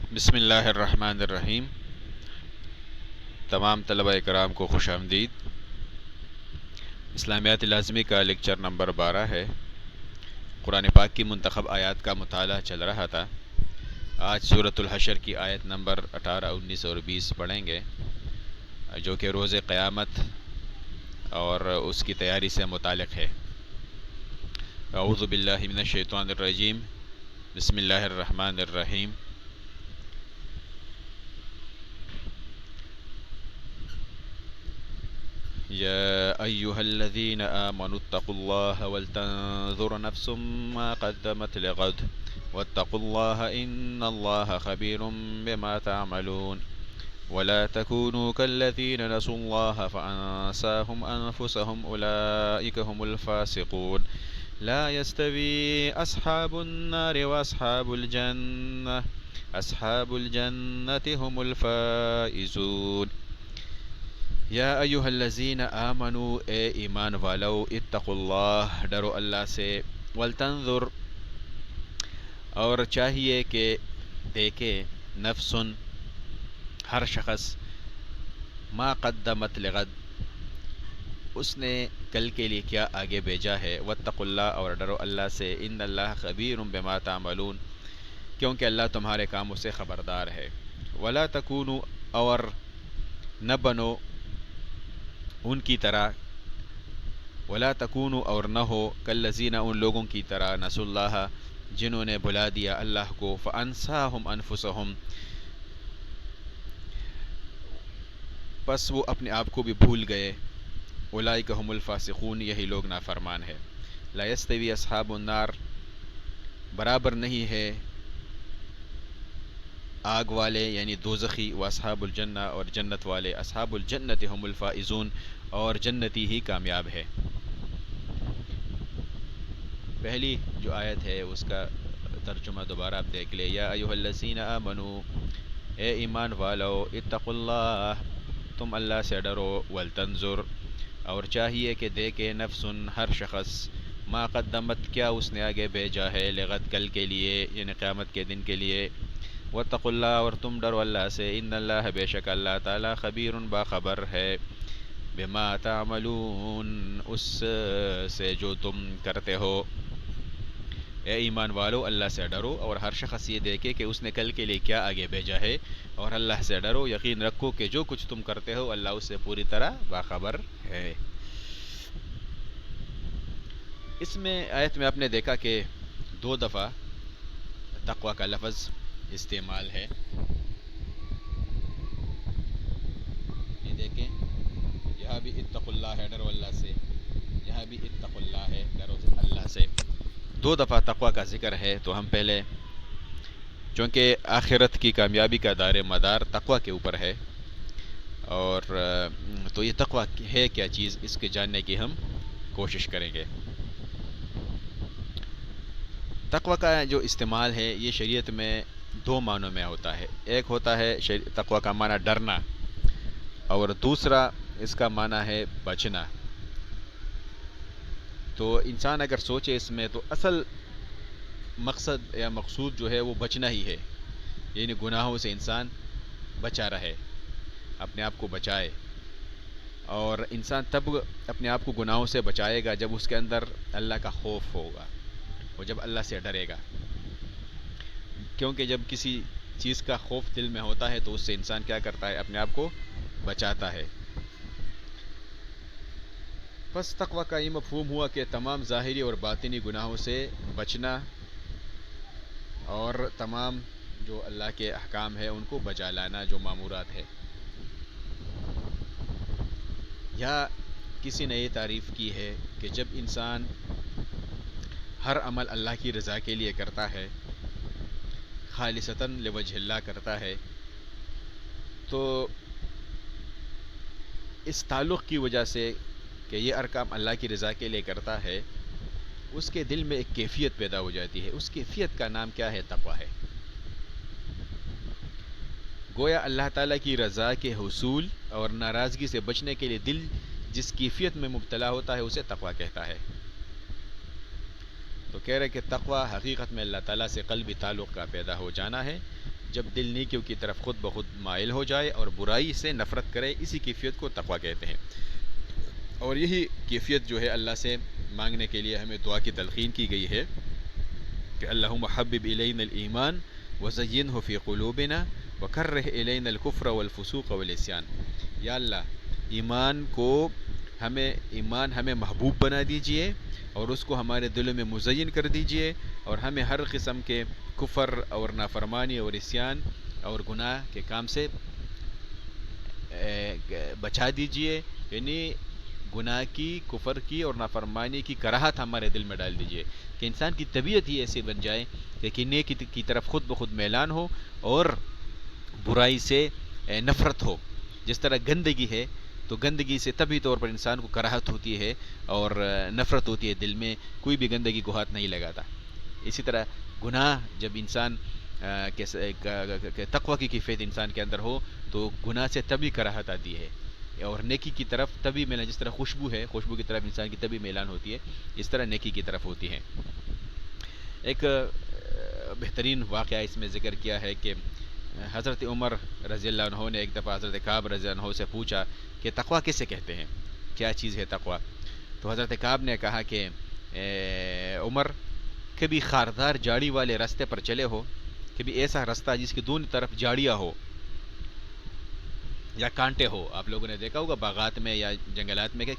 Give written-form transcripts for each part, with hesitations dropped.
بسم اللہ الرحمن الرحیم۔ تمام طلبہ کرام کو خوش آمدید۔ اسلامیات لازمی کا لیکچر نمبر 12 ہے۔ قرآن پاک کی منتخب آیات کا مطالعہ چل رہا تھا۔ آج سورۃ الحشر کی آیت نمبر 18، 19 اور 20 پڑھیں گے، جو کہ روز قیامت اور اس کی تیاری سے متعلق ہے۔ اعوذ باللہ من الشیطان الرجیم، بسم اللہ الرحمن الرحیم۔ يا أيها الذين آمنوا اتقوا الله ولتنظر نفس ما قدمت لغد واتقوا الله إن الله خبير بما تعملون ولا تكونوا كالذين نسوا الله فأنساهم أنفسهم أولئك هم الفاسقون لا يستوي أصحاب النار وأصحاب الجنة أصحاب الجنة هم الفائزون۔ یا ایہا الذین آمنوا، اے ایمان والو، اتقوا اللہ، ڈرو اللہ سے، ولتنظر، اور چاہیے کہ دیکھے، نفس، ہر شخص، ما قدمت لغد، اس نے کل کے لیے کیا آگے بھیجا ہے، واتقوا اللہ، اور ڈرو اللہ سے، ان اللہ خبیر بما تعملون، کیونکہ اللہ تمہارے کاموں سے خبردار ہے۔ ولا تکونوا، اور نہ بنو ان کی طرح، ولا تکونوا، اور نہ ہو، کالذین، ان لوگوں کی طرح، نسوا اللہ، جنہوں نے بھلا دیا اللہ کو، فانساہم انفسہم، پس وہ اپنے آپ کو بھی بھول گئے، اولئک هم الفاسقون، یہی لوگ نافرمان ہے۔ لا یستوی اصحاب النار، برابر نہیں ہے آگ والے یعنی دوزخی، و اصحاب الجنہ، اور جنت والے، اصحاب الجنت هم الفائزون، اور جنتی ہی کامیاب ہے۔ پہلی جو آیت ہے اس کا ترجمہ دوبارہ آپ دیکھ لیں۔ یا ایھا الذین آمنو، اے ایمان والو، اتقوا اللہ، تم اللہ سے ڈرو، ولتنظر، اور چاہیے کہ دیکھے، نفس، ہر شخص، ما قدمت، کیا اس نے آگے بھیجا ہے، لغد، کل کے لیے، یعنی قیامت کے دن کے لیے، واتقوا اللہ، اور تم ڈرو اللہ سے، ان اللہ، بے شک اللہ تعالی، خبیر، باخبر ہے، بما تعملون، اس سے جو تم کرتے ہو۔ اے ایمان والو، اللہ سے ڈرو، اور ہر شخص یہ دیکھے کہ اس نے کل کے لیے کیا آگے بھیجا ہے، اور اللہ سے ڈرو، یقین رکھو کہ جو کچھ تم کرتے ہو اللہ اس سے پوری طرح باخبر ہے۔ اس میں آیت میں آپ نے دیکھا کہ 2 دفعہ تقوی کا لفظ استعمال ہے۔ یہ دیکھیں، یہاں بھی اتقوا اللہ ہے، ڈرو اللہ سے، یہاں بھی اتقوا اللہ ہے، ڈرو اللہ سے، 2 دفعہ تقوی کا ذکر ہے۔ تو ہم پہلے، چونکہ آخرت کی کامیابی کا دار مدار تقوی کے اوپر ہے، اور تو یہ تقوی ہے کیا چیز، اس کے جاننے کی ہم کوشش کریں گے۔ تقوی کا جو استعمال ہے یہ شریعت میں 2 معنوں میں ہوتا ہے۔ ایک ہوتا ہے تقوی کا معنی ڈرنا، اور دوسرا اس کا معنی ہے بچنا۔ تو انسان اگر سوچے اس میں، تو اصل مقصد یا مقصود جو ہے وہ بچنا ہی ہے، یعنی گناہوں سے انسان بچا رہے، اپنے آپ کو بچائے، اور انسان تب اپنے آپ کو گناہوں سے بچائے گا جب اس کے اندر اللہ کا خوف ہوگا، وہ جب اللہ سے ڈرے گا، کیونکہ جب کسی چیز کا خوف دل میں ہوتا ہے تو اس سے انسان کیا کرتا ہے، اپنے آپ کو بچاتا ہے۔ پس تقوی کا یہ مفہوم ہوا کہ تمام ظاہری اور باطنی گناہوں سے بچنا، اور تمام جو اللہ کے احکام ہے ان کو بجا لانا، جو مامورات ہے۔ یا کسی نے یہ تعریف کی ہے کہ جب انسان ہر عمل اللہ کی رضا کے لیے کرتا ہے، خالصتاً لوجہ اللہ کرتا ہے، تو اس تعلق کی وجہ سے کہ یہ ارکام اللہ کی رضا کے لیے کرتا ہے، اس کے دل میں ایک کیفیت پیدا ہو جاتی ہے۔ اس کیفیت کا نام کیا ہے؟ تقوی ہے۔ گویا اللہ تعالیٰ کی رضا کے حصول اور ناراضگی سے بچنے کے لیے دل جس کیفیت میں مبتلا ہوتا ہے اسے تقوی کہتا ہے۔ تو کہہ رہے کہ تقوی حقیقت میں اللہ تعالیٰ سے قلبی تعلق کا پیدا ہو جانا ہے۔ جب دل نیکیوں کی طرف خود بخود مائل ہو جائے اور برائی سے نفرت کرے، اسی کیفیت کو تقویٰ کہتے ہیں۔ اور یہی کیفیت جو ہے اللہ سے مانگنے کے لیے ہمیں دعا کی تلقین کی گئی ہے کہ اللہم حبب الینا الایمان وزینہ فی قلوبنا وکرہ الینا الکفر والفسوق والعصیان۔ یا اللہ ایمان ہمیں محبوب بنا دیجئے اور اس کو ہمارے دلوں میں مزین کر دیجئے، اور ہمیں ہر قسم کے کفر اور نافرمانی اور عصیان اور گناہ کے کام سے بچا دیجئے، یعنی گناہ کی، کفر کی اور نافرمانی کی کراہت ہمارے دل میں ڈال دیجئے، کہ انسان کی طبیعت ہی ایسی بن جائے کہ نیکی کی طرف خود بخود میلان ہو اور برائی سے نفرت ہو۔ جس طرح گندگی ہے تو گندگی سے طبعی طور پر انسان کو کراہت ہوتی ہے اور نفرت ہوتی ہے دل میں، کوئی بھی گندگی کو ہاتھ نہیں لگاتا۔ اسی طرح گناہ جب انسان تقوی کی کیفیت انسان کے اندر ہو تو گناہ سے تبھی کراہت آتی ہے، اور نیکی کی طرف تبھی میلان، جس طرح خوشبو ہے، خوشبو کی طرف انسان کی تبھی میلان ہوتی ہے، اس طرح نیکی کی طرف ہوتی ہے۔ ایک بہترین واقعہ اس میں ذکر کیا ہے کہ حضرت عمر رضی اللہ عنہ نے ایک دفعہ حضرت کعب رضی اللہ عنہ سے پوچھا کہ تقویٰ کسے کہتے ہیں، کیا چیز ہے تقویٰ؟ تو حضرت کعب نے کہا کہ عمر، کبھی خاردار جاڑی والے راستے پر چلے ہو، کبھی ایسا راستہ جس کی دونوں طرف جاڑیاں ہو یا کانٹے ہو؟ آپ لوگوں نے دیکھا ہوگا باغات میں یا جنگلات میں کہ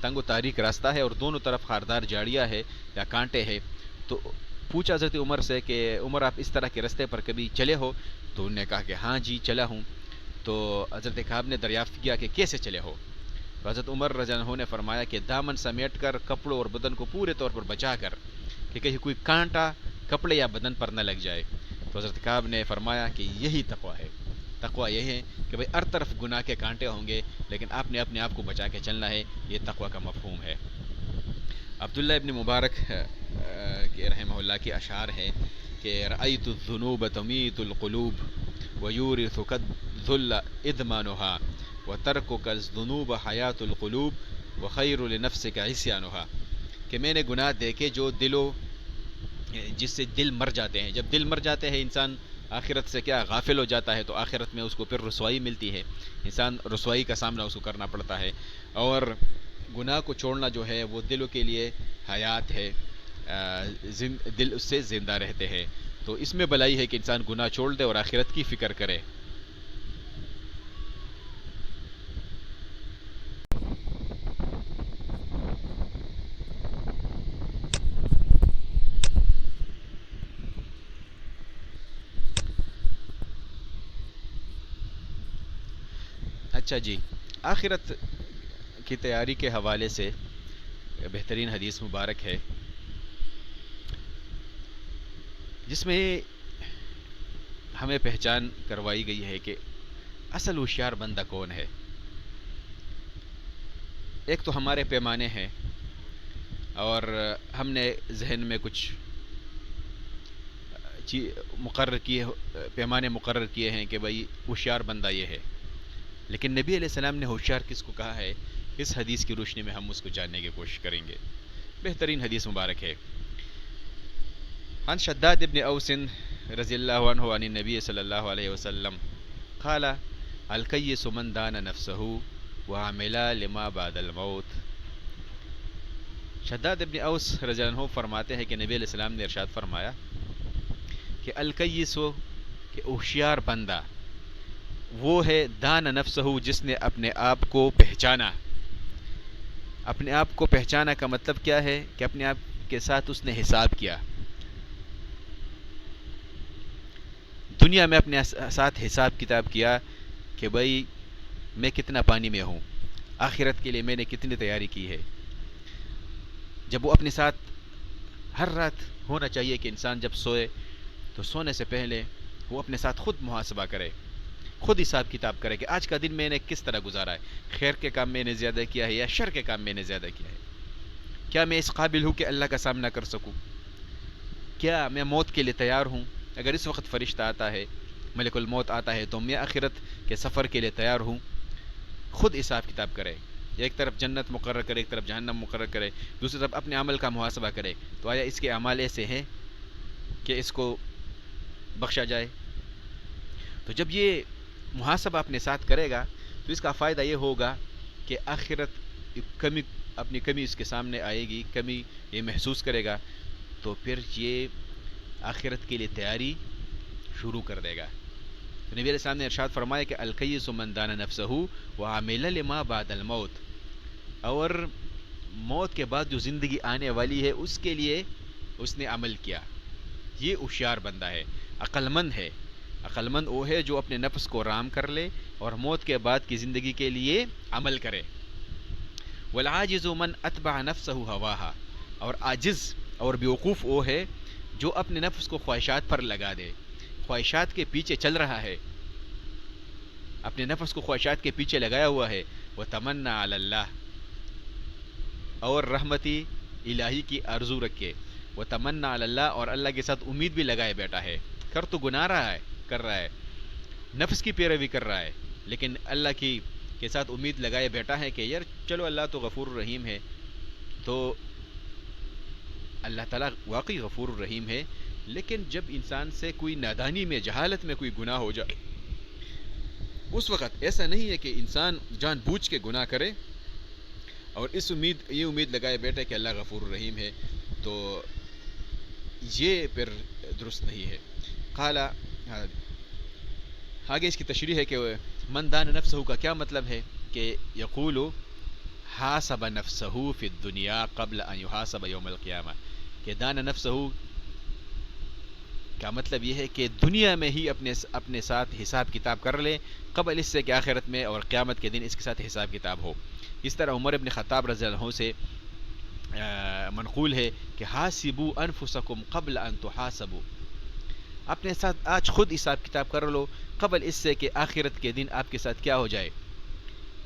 تنگ و تاریک راستہ ہے اور دونوں طرف خاردار جاڑیاں ہے یا کانٹے ہے۔ تو پوچھا حضرت عمر سے کہ عمر، آپ اس طرح کے راستے پر کبھی چلے ہو؟ تو انہوں نے کہا کہ ہاں جی چلا ہوں۔ تو حضرت کعب نے دریافت کیا کہ کیسے چلے ہو؟ تو حضرت عمر رضی اللہ عنہ نے فرمایا کہ دامن سمیٹ کر، کپڑوں اور بدن کو پورے طور پر بچا کر، کہ کہیں کوئی کانٹا کپڑے یا بدن پر نہ لگ جائے۔ تو حضرت کعب نے فرمایا کہ یہی تقویٰ ہے۔ تقویٰ یہ ہے کہ بھئی ہر طرف گناہ کے کانٹے ہوں گے لیکن آپ نے اپنے آپ کو بچا کے چلنا ہے، یہ تقویٰ کا مفہوم ہے۔ عبداللہ ابن مبارک کے رحمہ اللہ کی اشعار ہے کہ رأیت الذنوب تمیت القلوب ویورثک الذل ادمانها وترکک الذنوب حیات القلوب وخیر لنفسک عصیانها، کہ میں نے گناہ دیکھے جو جس سے دل مر جاتے ہیں۔ جب دل مر جاتے ہیں انسان آخرت سے کیا غافل ہو جاتا ہے، تو آخرت میں اس کو پھر رسوائی ملتی ہے، انسان رسوائی کا سامنا اس کو کرنا پڑتا ہے۔ اور گناہ کو چھوڑنا جو ہے وہ دلوں کے لیے حیات ہے، دل اس سے زندہ رہتے ہیں۔ تو اس میں بلائی ہے کہ انسان گناہ چھوڑ دے اور آخرت کی فکر کرے۔ اچھا جی، آخرت کی تیاری کے حوالے سے بہترین حدیث مبارک ہے جس میں ہمیں پہچان کروائی گئی ہے کہ اصل ہوشیار بندہ کون ہے۔ ایک تو ہمارے پیمانے ہیں اور ہم نے ذہن میں کچھ پیمانے مقرر کیے ہیں کہ بھئی ہوشیار بندہ یہ ہے، لیکن نبی علیہ السلام نے ہوشیار کس کو کہا ہے، اس حدیث کی روشنی میں ہم اس کو جاننے کی کوشش کریں گے۔ بہترین حدیث مبارک ہے، عن شداد ابن اوس رضی اللہ عنہ عن النبی صلی اللہ علیہ وسلم قال الکیس من دان نفسہ وعمل لما بعد الموت۔ شداد ابن اوس رضی اللہ عنہ فرماتے ہیں کہ نبی علیہ السلام نے ارشاد فرمایا کہ الکیس، کہ ہوشیار بندہ وہ ہے دان نفسہ، جس نے اپنے آپ کو پہچانا۔ اپنے آپ کو پہچانا کا مطلب کیا ہے کہ اپنے آپ کے ساتھ اس نے حساب کیا، دنیا میں اپنے ساتھ حساب کتاب کیا کہ بھئی میں کتنا پانی میں ہوں، آخرت کے لیے میں نے کتنی تیاری کی ہے۔ جب وہ اپنے ساتھ ہر رات ہونا چاہیے کہ انسان جب سوئے تو سونے سے پہلے وہ اپنے ساتھ خود محاسبہ کرے، خود حساب کتاب کرے کہ آج کا دن میں نے کس طرح گزارا ہے، خیر کے کام میں نے زیادہ کیا ہے یا شر کے کام میں نے زیادہ کیا ہے، کیا میں اس قابل ہوں کہ اللہ کا سامنا کر سکوں، کیا میں موت کے لیے تیار ہوں، اگر اس وقت فرشتہ آتا ہے، ملک الموت آتا ہے، تو میں آخرت کے سفر کے لیے تیار ہوں۔ خود حساب کتاب کرے، ایک طرف جنت مقرر کرے، ایک طرف جہنم مقرر کرے، دوسری طرف اپنے عمل کا محاسبہ کرے، تو آیا اس کے اعمال ایسے ہیں کہ اس کو بخشا جائے؟ تو جب یہ محاسبہ اپنے ساتھ کرے گا تو اس کا فائدہ یہ ہوگا کہ آخرت کمی اپنی کمی اس کے سامنے آئے گی، کمی یہ محسوس کرے گا، تو پھر یہ آخرت کے لیے تیاری شروع کر دے گا۔ تو نبی علیہ السلام نے ارشاد فرمایا کہ الکیس من دان نفسہ وعمل لما بعد الموت، اور موت کے بعد جو زندگی آنے والی ہے اس کے لیے اس نے عمل کیا، یہ ہوشیار بندہ ہے، عقل مند ہے۔ عقل مند وہ ہے جو اپنے نفس کو رام کر لے اور موت کے بعد کی زندگی کے لیے عمل کرے۔ والعاجز من اتبع نفسہ ہواہا، اور عاجز اور بیوقوف وہ ہے جو اپنے نفس کو خواہشات پر لگا دے، خواہشات کے پیچھے چل رہا ہے، اپنے نفس کو خواہشات کے پیچھے لگایا ہوا ہے۔ وتمنى علی اللہ، اور رحمتی الہی کی آرزو رکھے۔ وتمنى علی اللہ، اور اللہ کے ساتھ امید بھی لگائے بیٹھا ہے، کر تو گناہ رہا ہے، کر رہا ہے، نفس کی پیروی کر رہا ہے، لیکن اللہ کی کے ساتھ امید لگائے بیٹھا ہے کہ یار چلو اللہ تو غفور الرحیم ہے۔ تو اللہ تعالیٰ واقعی غفور الرحیم ہے، لیکن جب انسان سے کوئی نادانی میں، جہالت میں کوئی گناہ ہو جائے، اس وقت ایسا نہیں ہے کہ انسان جان بوجھ کے گناہ کرے اور یہ امید لگائے بیٹھے کہ اللہ غفور الرحیم ہے، تو یہ پھر درست نہیں ہے۔ قال، آگے اس کی تشریح ہے کہ من دان نفسہ کا کیا مطلب ہے، کہ یقول حاسب نفسہ فی الدنیا قبل ان یحاسب یوم القیامہ، کہ دان نفسہ کا مطلب یہ ہے کہ دنیا میں ہی اپنے ساتھ حساب کتاب کر لے، قبل اس سے کہ آخرت میں اور قیامت کے دن اس کے ساتھ حساب کتاب ہو۔ اس طرح عمر ابن خطاب رضی اللہ عنہ سے منقول ہے کہ حاسبوا انفسکم قبل ان تحاسبوا، اپنے ساتھ آج خود حساب کتاب کر لو قبل اس سے کہ آخرت کے دن آپ کے ساتھ کیا ہو جائے،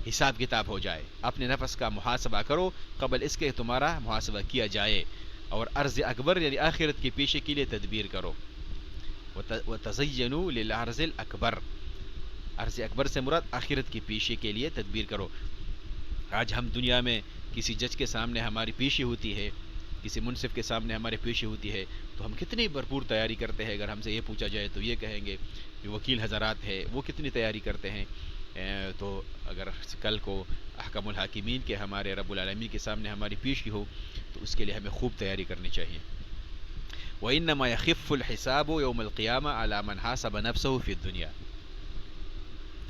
حساب کتاب ہو جائے۔ اپنے نفس کا محاسبہ کرو قبل اس کے تمہارا محاسبہ کیا جائے، اور عرض اکبر یعنی آخرت کے پیشے کے لیے تدبیر کرو۔ وَتَزَيَّنُوا لِلْعَرْضِ الْأَكْبَرِ، عرض اکبر سے مراد آخرت کے پیشے کے لیے تدبیر کرو۔ آج ہم دنیا میں کسی جج کے سامنے ہماری پیشی ہوتی ہے، کسی منصف کے سامنے ہماری پیشی ہوتی ہے، تو ہم کتنی بھرپور تیاری کرتے ہیں۔ اگر ہم سے یہ پوچھا جائے تو یہ کہیں گے کہ وکیل حضرات ہے وہ کتنی تیاری کرتے ہیں۔ تو اگر کل کو احکم الحاکمین کے ہمارے رب العالمین کے سامنے ہماری پیشی ہو تو اس کے لیے ہمیں خوب تیاری کرنی چاہیے۔ وَإِنَّمَا يَخِفُّ الْحِسَابُ يَوْمَ الْقِيَامَةِ عَلَى مَنْ حَاسَبَ نَفْسَهُ فِي الدُّنْيَا،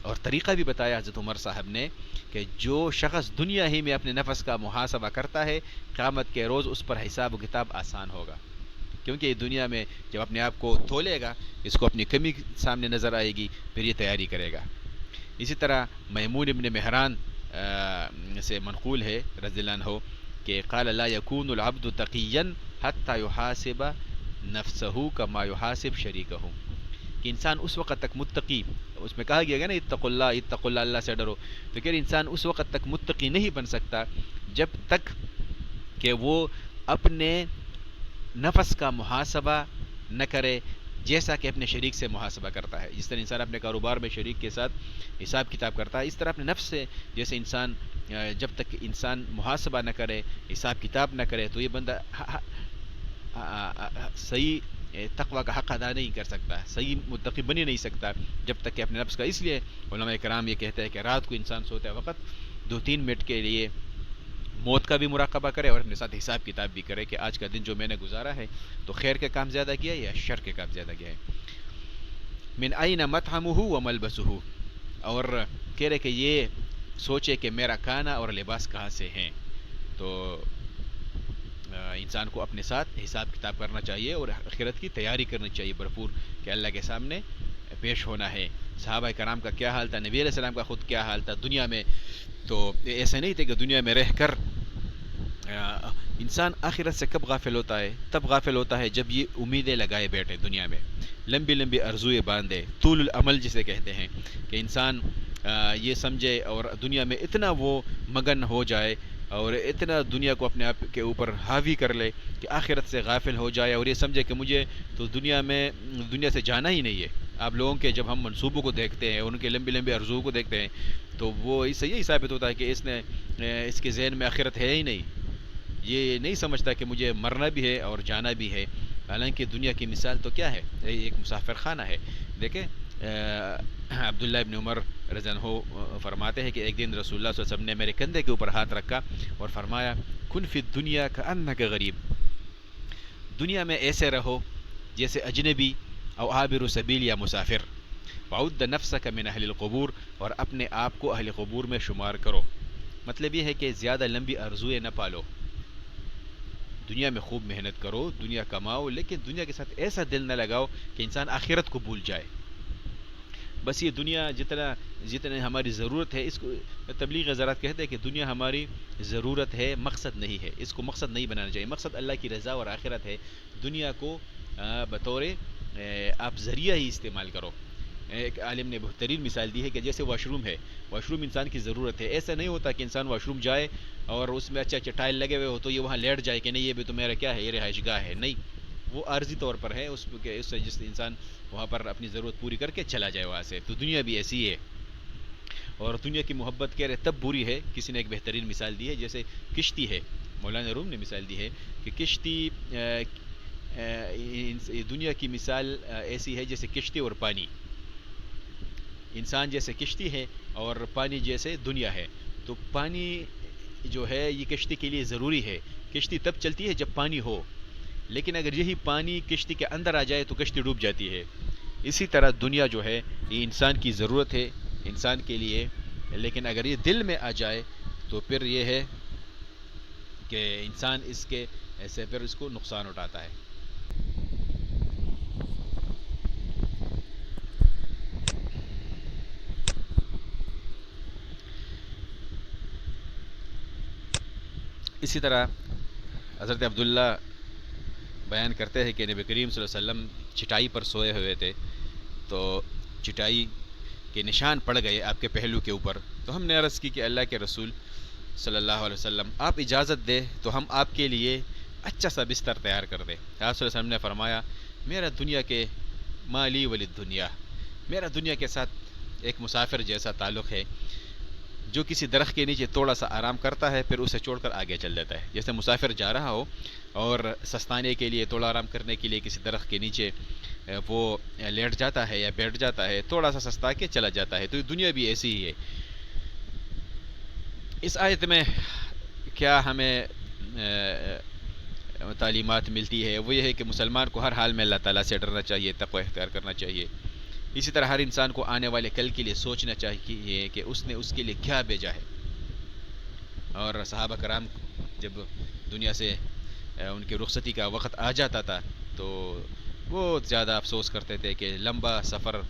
اور طریقہ بھی بتایا حضرت عمر صاحب نے کہ جو شخص دنیا ہی میں اپنے نفس کا محاسبہ کرتا ہے، قیامت کے روز اس پر حساب و کتاب آسان ہوگا، کیونکہ یہ دنیا میں جب اپنے آپ کو تولے گا، اس کو اپنی کمی سامنے نظر آئے گی، پھر یہ تیاری کرے گا۔ اسی طرح میمون ابن مہران سے منقول ہے رضی اللہ عنہ کہ قال لا يكون العبد تقيا حتى يحاسب نفسه كما يحاسب شريكه، کہ انسان اس وقت تک متقی، اس میں کہا گیا نا اتقوا اللہ، اللہ سے ڈرو، تو کہ انسان اس وقت تک متقی نہیں بن سکتا جب تک کہ وہ اپنے نفس کا محاسبہ نہ کرے جیسا کہ اپنے شریک سے محاسبہ کرتا ہے۔ جس طرح انسان اپنے کاروبار میں شریک کے ساتھ حساب کتاب کرتا ہے، اس طرح اپنے نفس سے جیسے انسان جب تک انسان محاسبہ نہ کرے، حساب کتاب نہ کرے، تو یہ بندہ صحیح تقوی کا حق ادا نہیں کر سکتا، صحیح متقی بن ہی نہیں سکتا جب تک کہ اپنے نفس کا۔ اس لیے علماء کرام یہ کہتے ہیں کہ رات کو انسان سوتے وقت 2-3 منٹ کے لیے موت کا بھی مراقبہ کرے اور اپنے ساتھ حساب کتاب بھی کرے کہ آج کا دن جو میں نے گزارا ہے تو خیر کے کام زیادہ کیا ہے یا شر کے کام زیادہ کیا ہے۔ من این مطعمہ وملبسہ، اور کہہ رہے کہ یہ سوچے کہ میرا کھانا اور لباس کہاں سے ہیں۔ تو انسان کو اپنے ساتھ حساب کتاب کرنا چاہیے اور آخرت کی تیاری کرنی چاہیے بھرپور کہ اللہ کے سامنے پیش ہونا ہے۔ صحابہ کرام کا کیا حال تھا، نبی علیہ السلام کا خود کیا حال تھا دنیا میں، تو ایسا نہیں تھا کہ دنیا میں رہ کر انسان آخرت سے کب غافل ہوتا ہے، تب غافل ہوتا ہے جب یہ امیدیں لگائے بیٹھے دنیا میں، لمبی لمبی آرزوئیں باندھے، طول العمل جسے کہتے ہیں، کہ انسان یہ سمجھے اور دنیا میں اتنا وہ مگن ہو جائے اور اتنا دنیا کو اپنے آپ کے اوپر حاوی کر لے کہ آخرت سے غافل ہو جائے اور یہ سمجھے کہ مجھے تو دنیا سے جانا ہی نہیں ہے۔ آپ لوگوں کے جب ہم منصوبوں کو دیکھتے ہیں، ان کے لمبی لمبی آرزوؤں کو دیکھتے ہیں، تو وہ اس سے یہی ثابت ہوتا ہے کہ اس کے ذہن میں آخرت ہے ہی نہیں، یہ نہیں سمجھتا کہ مجھے مرنا بھی ہے اور جانا بھی ہے۔ حالانکہ دنیا کی مثال تو کیا ہے، ایک مسافر خانہ ہے۔ دیکھیں عبداللہ ابن عمر رضی اللہ عنہ فرماتے ہیں کہ ایک دن رسول اللہ صلی اللہ علیہ وسلم نے میرے کندھے کے اوپر ہاتھ رکھا اور فرمایا کن فی الدنیا کأنک غریب، دنیا میں ایسے رہو جیسے اجنبی او عابر سبیل یا مسافر، وعد نفسک من اہل القبور، اور اپنے آپ کو اہل قبور میں شمار کرو۔ مطلب یہ ہے کہ زیادہ لمبی آرزوئیں نہ پالو، دنیا میں خوب محنت کرو، دنیا کماؤ، لیکن دنیا کے ساتھ ایسا دل نہ لگاؤ کہ انسان آخرت کو بھول جائے۔ بس یہ دنیا جتنے ہماری ضرورت ہے، اس کو تبلیغ حضرات کہتے ہیں کہ دنیا ہماری ضرورت ہے، مقصد نہیں ہے، اس کو مقصد نہیں بنانا چاہیے۔ مقصد اللہ کی رضا اور آخرت ہے، دنیا کو بطور آپ ذریعہ ہی استعمال کرو۔ ایک عالم نے بہترین مثال دی ہے کہ جیسے واش روم ہے، واش روم انسان کی ضرورت ہے، ایسا نہیں ہوتا کہ انسان واش روم جائے اور اس میں اچھا ٹائل لگے ہوئے ہو تو یہ وہاں لیٹ جائے کہ نہیں یہ بھی تو میرا کیا ہے، یہ رہائش گاہ ہے، نہیں، وہ عارضی طور پر ہے، اس سے جس انسان وہاں پر اپنی ضرورت پوری کر کے چلا جائے وہاں سے۔ تو دنیا بھی ایسی ہے، اور دنیا کی محبت کہہ رہے تب بری ہے، کسی نے ایک بہترین مثال دی ہے جیسے کشتی ہے، مولانا روم نے مثال دی ہے کہ کشتی دنیا کی مثال ایسی ہے جیسے کشتی اور پانی، انسان جیسے کشتی ہے اور پانی جیسے دنیا ہے۔ تو پانی جو ہے یہ کشتی کے لیے ضروری ہے، کشتی تب چلتی ہے جب پانی ہو، لیکن اگر یہی پانی کشتی کے اندر آ جائے تو کشتی ڈوب جاتی ہے۔ اسی طرح دنیا جو ہے یہ انسان کی ضرورت ہے انسان کے لیے، لیکن اگر یہ دل میں آ جائے تو پھر یہ ہے کہ انسان اس کے ایسے پھر اس کو نقصان اٹھاتا ہے۔ اسی طرح حضرت عبداللہ بیان کرتے ہیں کہ نبی کریم صلی اللہ علیہ وسلم چٹائی پر سوئے ہوئے تھے، تو چٹائی کے نشان پڑ گئے آپ کے پہلو کے اوپر، تو ہم نے عرض کی کہ اللہ کے رسول صلی اللہ علیہ وسلم آپ اجازت دے تو ہم آپ کے لیے اچھا سا بستر تیار کر دیں۔ آپ صلی اللہ علیہ وسلم نے فرمایا میرا دنیا کے مالی ولی دنیا، میرا دنیا کے ساتھ ایک مسافر جیسا تعلق ہے، جو کسی درخت کے نیچے تھوڑا سا آرام کرتا ہے پھر اسے چھوڑ کر آگے چل دیتا ہے، جیسے مسافر جا رہا ہو اور سستانے کے لیے تھوڑا آرام کرنے کے لیے کسی درخت کے نیچے وہ لیٹ جاتا ہے یا بیٹھ جاتا ہے، تھوڑا سا سستا کے چلا جاتا ہے، تو یہ دنیا بھی ایسی ہی ہے۔ اس آیت میں کیا ہمیں تعلیمات ملتی ہے، وہ یہ ہے کہ مسلمان کو ہر حال میں اللہ تعالیٰ سے ڈرنا چاہیے، تقوی اختیار کرنا چاہیے۔ اسی طرح ہر انسان کو آنے والے کل کے لیے سوچنا چاہیے کہ اس نے اس کے لیے کیا بھیجا ہے۔ اور صحابہ کرام جب دنیا سے ان کی رخصتی کا وقت آ جاتا تھا تو بہت زیادہ افسوس کرتے تھے کہ لمبا سفر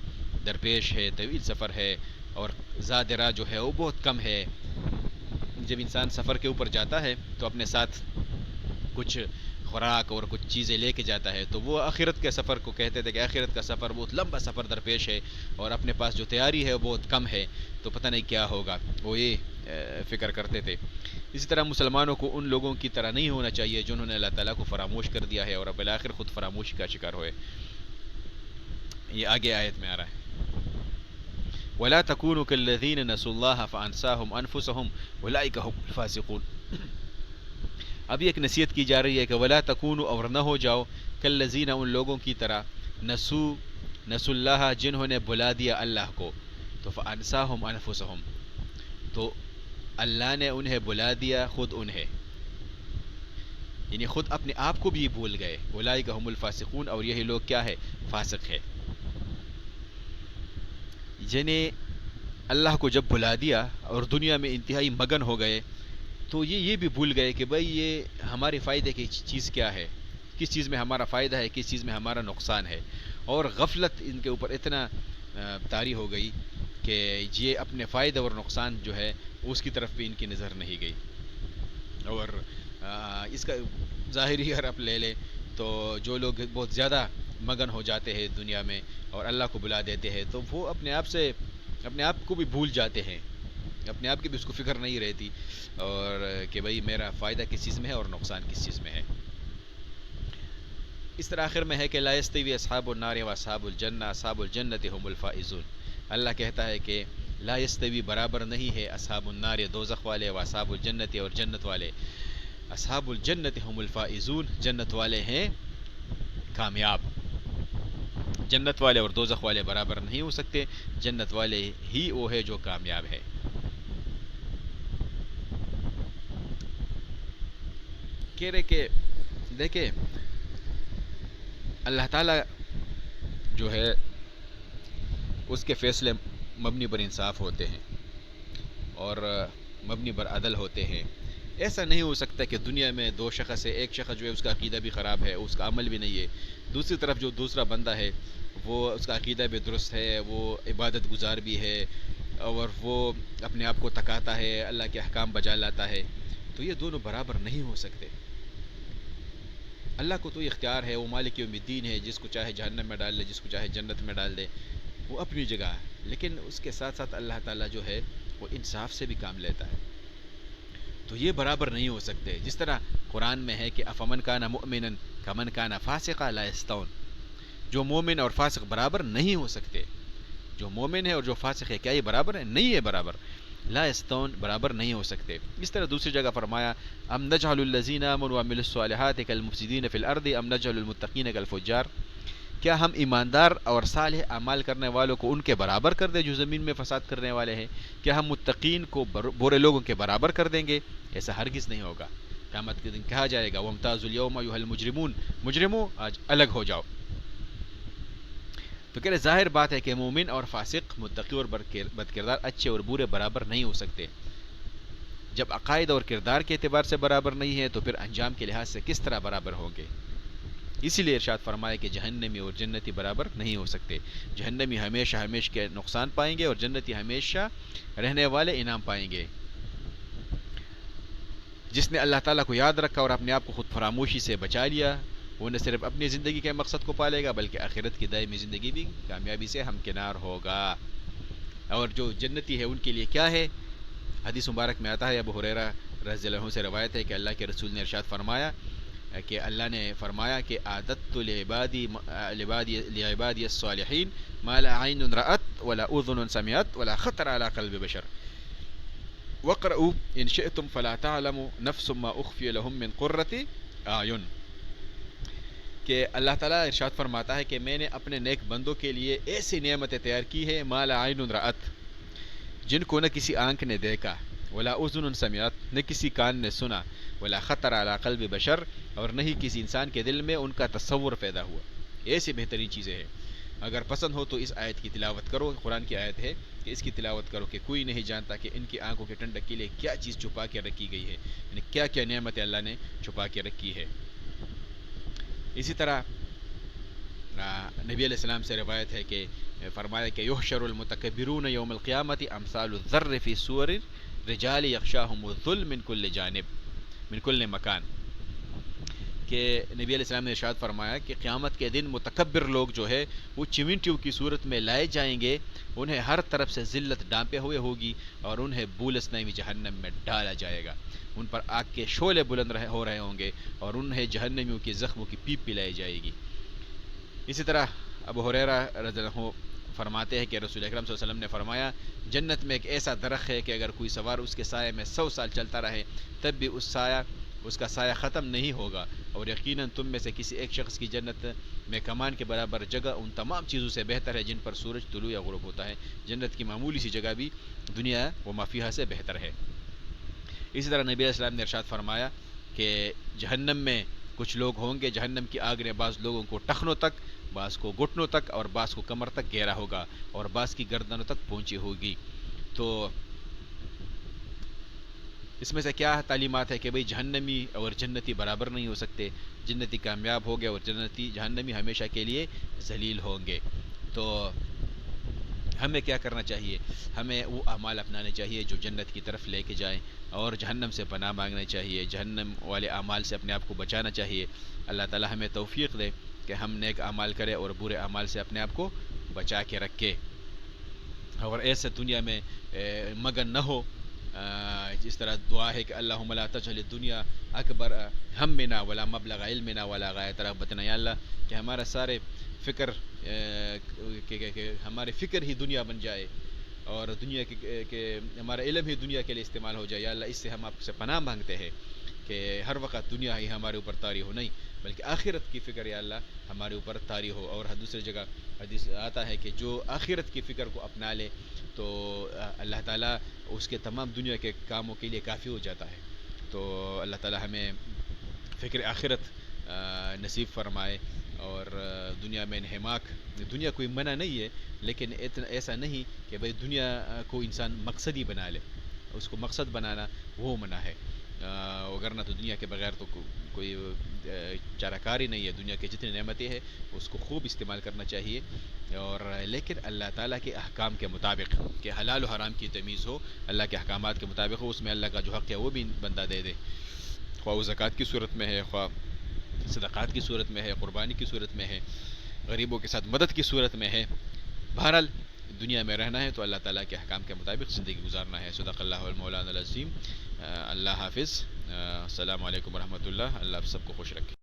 درپیش ہے، طویل سفر ہے، اور زاد راہ جو ہے وہ بہت کم ہے۔ جب انسان سفر کے اوپر جاتا ہے تو اپنے ساتھ کچھ خوراک اور کچھ چیزیں لے کے جاتا ہے، تو وہ آخرت کے سفر کو کہتے تھے کہ آخرت کا سفر بہت لمبا سفر درپیش ہے اور اپنے پاس جو تیاری ہے وہ بہت کم ہے، تو پتہ نہیں کیا ہوگا، وہ یہ فکر کرتے تھے۔ اسی طرح مسلمانوں کو ان لوگوں کی طرح نہیں ہونا چاہیے جنہوں نے اللہ تعالیٰ کو فراموش کر دیا ہے اور بالآخر خود فراموشی کا شکار ہوئے۔ یہ آگے آیت میں آ رہا ہے وَلَا تَكُونُوا كَالَّذِينَ نَسُوا اللَّهَ فَأَنسَاهُمْ أَنفُسَهُمْ أُولَٰئِكَ هُمُ الْفَاسِقُونَ۔ اب ایک نصیحت کی جا رہی ہے کہ وَلَا تَكُونُوا، اور نہ ہو جاؤ، كَالَّذِينَ ان لوگوں کی طرح، نسوا اللَّهَ جنہوں نے بلا دیا اللہ کو، تو فَأَنسَاهُمْ أَنفُسَهُمْ، تو اللہ نے انہیں بلا دیا خود انہیں، یعنی خود اپنے آپ کو بھی بھول گئے۔ اولئک هم الفاسقون، اور یہی لوگ کیا ہے، فاسق ہے۔ یعنی اللہ کو جب بھلا دیا اور دنیا میں انتہائی مگن ہو گئے تو یہ بھی بھول گئے کہ بھائی یہ ہمارے فائدے کی چیز کیا ہے، کس چیز میں ہمارا فائدہ ہے، کس چیز میں ہمارا نقصان ہے، اور غفلت ان کے اوپر اتنا طاری ہو گئی کہ یہ اپنے فائدہ اور نقصان جو ہے اس کی طرف بھی ان کی نظر نہیں گئی۔ اور اس کا ظاہری اگر آپ لے لیں تو جو لوگ بہت زیادہ مگن ہو جاتے ہیں دنیا میں اور اللہ کو بلا دیتے ہیں تو وہ اپنے آپ کو بھی بھول جاتے ہیں، اپنے آپ کی بھی اس کو فکر نہیں رہتی، اور کہ بھئی میرا فائدہ کس چیز میں ہے اور نقصان کس چیز میں ہے۔ اس طرح آخر میں ہے کہ لا یستوی اصحاب النار و اصحاب الجنہ، اصحاب الجنۃ هم الفائزون۔ اللہ کہتا ہے کہ لا یستوی، برابر نہیں ہے، اصحاب النار، دوزخ والے، و اصحاب الجنۃ، اور جنت والے، اصحاب الجنۃ هم الفائزون، جنت والے ہیں کامیاب، جنت والے اور دوزخ والے برابر نہیں ہو سکتے. جنت والے ہی وہ ہے جو کامیاب ہے. کہہ رہے کہ دیکھیں اللہ تعالیٰ جو ہے اس کے فیصلے مبنی بر انصاف ہوتے ہیں اور مبنی بر عدل ہوتے ہیں. ایسا نہیں ہو سکتا کہ دنیا میں دو شخص ہے, ایک شخص جو ہے اس کا عقیدہ بھی خراب ہے, اس کا عمل بھی نہیں ہے, دوسری طرف جو دوسرا بندہ ہے وہ اس کا عقیدہ بھی درست ہے, وہ عبادت گزار بھی ہے اور وہ اپنے آپ کو تکاتا ہے, اللہ کے احکام بجا لاتا ہے. تو یہ دونوں برابر نہیں ہو سکتے. اللہ کو تو اختیار ہے, وہ مالک یوم الدین ہے, جس کو چاہے جہنم میں ڈال دے, جس کو چاہے جنت میں ڈال دے, وہ اپنی جگہ ہے. لیکن اس کے ساتھ ساتھ اللہ تعالیٰ جو ہے وہ انصاف سے بھی کام لیتا ہے. تو یہ برابر نہیں ہو سکتے. جس طرح قرآن میں ہے کہ افمن کان مؤمنا کمن کان فاسقا لا یستوون, جو مومن اور فاسق برابر نہیں ہو سکتے. جو مومن ہے اور جو فاسق ہے کیا یہ برابر ہے؟ نہیں ہے برابر. لا یستوون, برابر نہیں ہو سکتے. اس طرح دوسری جگہ فرمایا ام نجعل الذین آمنوا وعملوا الصالحات کالمفسدین فی الارض ام نجعل المتقین کالفجار, کیا ہم ایماندار اور صالح اعمال کرنے والوں کو ان کے برابر کر دیں جو زمین میں فساد کرنے والے ہیں؟ کیا ہم متقین کو برے لوگوں کے برابر کر دیں گے؟ ایسا ہرگز نہیں ہوگا. قیامت کے دن کہا جائے گا وامتازوا اليوم ایھا المجرمون, مجرموں آج الگ ہو جاؤ. تو کہہ رہے ظاہر بات ہے کہ مومن اور فاسق, متقی اور بد کردار, اچھے اور برے برابر نہیں ہو سکتے. جب عقائد اور کردار کے اعتبار سے برابر نہیں ہے تو پھر انجام کے لحاظ سے کس طرح برابر ہوں گے؟ اسی لیے ارشاد فرمایا کہ جہنمی اور جنتی برابر نہیں ہو سکتے. جہنمی ہمیشہ ہمیشہ کے نقصان پائیں گے اور جنتی ہمیشہ رہنے والے انعام پائیں گے. جس نے اللہ تعالیٰ کو یاد رکھا اور اپنے آپ کو خود فراموشی سے بچا لیا, وہ نہ صرف اپنی زندگی کے مقصد کو پالے گا بلکہ آخرت کی دائمی زندگی بھی کامیابی سے ہمکنار ہوگا. اور جو جنتی ہے ان کے لیے کیا ہے؟ حدیث مبارک میں آتا ہے, ابو ہریرہ رضی اللہ عنہ سے روایت ہے کہ اللہ کے رسول نے ارشاد فرمایا کہ اللہ نے فرمایا کہ اعددت لعبادی الصالحین ما لا عین رأت ولا اذن سمعت ولا خطر على قلب بشر وقرؤوا ان شئتم فلا تعلم نفس ما اخفی لهم من قرۃ اعین. کہ اللہ تعالیٰ ارشاد فرماتا ہے کہ میں نے اپنے نیک بندوں کے لیے ایسی نعمتیں تیار کی ہے ما لا عین رأت, جن کو نہ کسی آنکھ نے دیکھا, ولا اذن سمعت, نہ کسی کان نے سنا, ولا خطر علی قلب بشر, اور نہ ہی کسی انسان کے دل میں ان کا تصور پیدا ہوا. ایسی بہترین چیزیں ہیں. اگر پسند ہو تو اس آیت کی تلاوت کرو. قرآن کی آیت ہے کہ اس کی تلاوت کرو کہ کوئی نہیں جانتا کہ ان کی آنکھوں کے ٹھنڈک کے لیے کیا چیز چھپا کے رکھی گئی ہے, یعنی کیا کیا نعمتیں اللہ نے چھپا کے رکھی ہے. اسی طرح نبی علیہ السلام سے روایت ہے کہ فرمایا کہ یحشر المتکبرون یوم القیامت امثال الذر فی صور رجال یغشاہم الذل من کل جانب من کل مکان. کہ نبی علیہ السلام نے ارشاد فرمایا کہ قیامت کے دن متکبر لوگ جو ہے وہ چمنٹیوں کی صورت میں لائے جائیں گے, انہیں ہر طرف سے ذلت ڈانپے ہوئے ہوگی اور انہیں بولسنائی جہنم میں ڈالا جائے گا. ان پر آگ کے شعلے بلند ہو رہے ہوں گے اور انہیں جہنمیوں کے زخموں کی پیپ پلائی جائے گی. اسی طرح ابو ہریرہ رضی اللہ عنہ فرماتے ہیں کہ رسول اکرم صلی اللہ علیہ وسلم نے فرمایا جنت میں ایک ایسا درخت ہے کہ اگر کوئی سوار اس کے سائے میں 100 سال چلتا رہے تب بھی اس کا سایہ ختم نہیں ہوگا, اور یقیناً تم میں سے کسی ایک شخص کی جنت میں کمان کے برابر جگہ ان تمام چیزوں سے بہتر ہے جن پر سورج طلوع یا غروب ہوتا ہے. جنت کی معمولی سی جگہ بھی دنیا و ما فیہا سے بہتر ہے. اسی طرح نبی علیہ السلام نے ارشاد فرمایا کہ جہنم میں کچھ لوگ ہوں گے, جہنم کی آگ نے بعض لوگوں کو ٹخنوں تک, بعض کو گھٹنوں تک اور بعض کو کمر تک گھیرا ہوگا اور بعض کی گردنوں تک پہنچی ہوگی. تو اس میں سے کیا تعلیمات ہے کہ بھئی جہنمی اور جنتی برابر نہیں ہو سکتے. جنتی کامیاب ہو گئے اور جہنمی ہمیشہ کے لیے ذلیل ہوں گے. تو ہمیں کیا کرنا چاہیے؟ ہمیں وہ اعمال اپنانے چاہیے جو جنت کی طرف لے کے جائیں, اور جہنم سے پناہ مانگنا چاہیے, جہنم والے اعمال سے اپنے آپ کو بچانا چاہیے. اللہ تعالی ہمیں توفیق دے کہ ہم نیک اعمال کریں اور برے اعمال سے اپنے آپ کو بچا کے رکھے, اور ایسے دنیا میں مگن نہ ہو. جس طرح دعا ہے کہ اللہم لا تجعل الدنیا اکبر ہمنا ولا مبلغ علمنا ولا غایۃ رغبتنا, یا اللہ کہ ہمارا سارے فکر کہ ہمارے فکر ہی دنیا بن جائے اور دنیا کہ ہمارا علم ہی دنیا کے لیے استعمال ہو جائے. یا اللہ اس سے ہم آپ سے پناہ مانگتے ہیں کہ ہر وقت دنیا ہی ہمارے اوپر طاری ہو، نہیں بلکہ آخرت کی فکر یا اللہ ہمارے اوپر طاری ہو. اور دوسری جگہ حدیث آتا ہے کہ جو آخرت کی فکر کو اپنا لے تو اللہ تعالیٰ اس کے تمام دنیا کے کاموں کے لیے کافی ہو جاتا ہے. تو اللہ تعالیٰ ہمیں فکر آخرت نصیب فرمائے. اور دنیا میں انہماک، دنیا کوئی منع نہیں ہے لیکن ایسا نہیں کہ بھئی دنیا کو انسان مقصد ہی بنا لے، اس کو مقصد بنانا وہ منع ہے. وگرنہ تو دنیا کے بغیر تو کوئی چارہ کار ہی نہیں ہے. دنیا کی جتنی نعمتیں ہیں اس کو خوب استعمال کرنا چاہیے، اور لیکن اللہ تعالیٰ کے احکام کے مطابق، کہ حلال و حرام کی تمیز ہو، اللہ کے احکامات کے مطابق ہو، اس میں اللہ کا جو حق ہے وہ بھی بندہ دے دے، خواہ وہ زکوٰۃ کی صورت میں ہے، خواہ صدقات کی صورت میں ہے، قربانی کی صورت میں ہے، غریبوں کے ساتھ مدد کی صورت میں ہے. بہرحال دنیا میں رہنا ہے تو اللہ تعالیٰ کے احکام کے مطابق زندگی گزارنا ہے. صدق اللہ المولانا العظیم. اللہ حافظ. السلام علیکم ورحمۃ اللہ. اللہ آپ سب کو خوش رکھے.